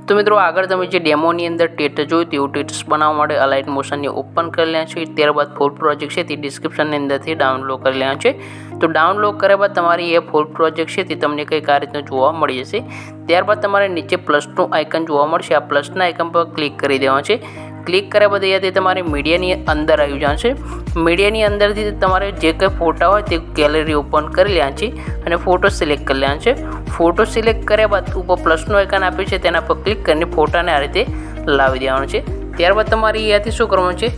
तो मित्रों आगे તમે જે ડેમોની અંદર ટેટસ જોયું તેવું ટેટસ બનાવવા માટે અલાઇટ મોશનને ઓપન કરી લેવાનું છે। ત્યારબાદ ફૂલ પ્રોજેક્ટ છે તે ડિસ્ક્રિપ્શનની અંદરથી ડાઉનલોડ કરી લેવાનું છે। તો ડાઉનલોડ કર્યા બાદ તમારી એ ફૂલ પ્રોજેક્ટ છે તે તમને કંઈક આ રીતનું જોવા મળી જશે। ત્યારબાદ તમારે નીચે પ્લસનું આઇકન જોવા મળશે। આ પ્લસના આઇકન પર ક્લિક કરી દેવાનું છે। ક્લિક કર્યા બાદ અહીંયાથી તમારે મીડિયાની અંદર આવી જવાનું છે। મીડિયાની અંદરથી તમારે જે કંઈ ફોટા હોય તે ગેલેરી ઓપન કરી લેવાનું છે અને ફોટો સિલેક્ટ કરી લેવાનું છે। ફોટો સિલેક્ટ કર્યા બાદ ઉપર પ્લસનું આઇકન આપ્યું છે તેના પર ક્લિક કરીને ફોટાને આ રીતે લાવી દેવાનું છે। ત્યારબાદ તમારે અહીંયાથી શું કરવાનું છે,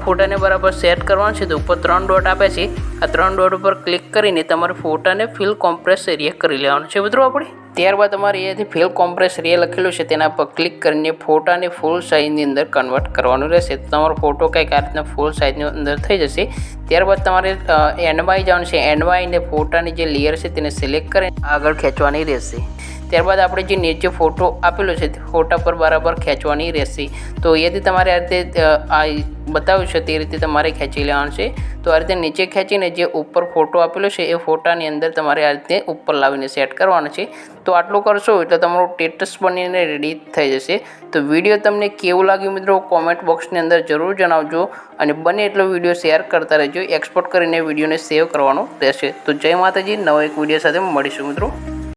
ફોટાને બરાબર સેટ કરવાનું છે। તો ઉપર 3 ડોટ આપ્યા છે, આ 3 ડોટ ઉપર ક્લિક કરીને તમારે ફોટાને ફિલ કોમ્પ્રેસ એરિયા કરી લેવાનું છે મિત્રો આપણે। ત્યારબાદ તમારે અહીંયાથી ફિલ કોમ્પ્રેસ એરિયા લખેલું છે તેના પર ક્લિક કરીને ફોટાને ફૂલ સાઇઝની અંદર કન્વર્ટ કરવાનું રહેશે। તો તમારો ફોટો કંઈક આ રીતના ફૂલ સાઇઝની અંદર થઈ જશે। ત્યારબાદ તમારે એન્ડમાં આવી જવાનું છે। એન્ડમાં આવીને ફોટાની જે લેયર છે તેને સિલેક્ટ કરીને આગળ ખેંચવાની રહેશે। ત્યારબાદ આપણે જે નીચે ફોટો આપેલો છે તે ફોટા પર બરાબર ખેંચવાની રહેશે। તો અહીંયાથી તમારે આ રીતે આ બતાવ્યું છે તે રીતે તમારે ખેંચી લેવાનું છે। તો આ રીતે નીચે ખેંચીને જે ઉપર ફોટો આપેલો છે એ ફોટાની અંદર તમારે આ રીતે ઉપર લાવીને સેટ કરવાનો છે। તો આટલું કરશો એટલે તમારું ટેટસ બનીને રેડી થઈ જશે। તો વિડીયો તમને કેવું લાગ્યું મિત્રો કોમેન્ટ બોક્સની અંદર જરૂર જણાવજો અને બને એટલો વિડીયો શેર કરતા રહેજો। એક્સપોર્ટ કરીને વિડીયોને સેવ કરવાનો રહેશે। તો જય માતાજી, નવો એક વિડીયો સાથે મળીશું મિત્રો।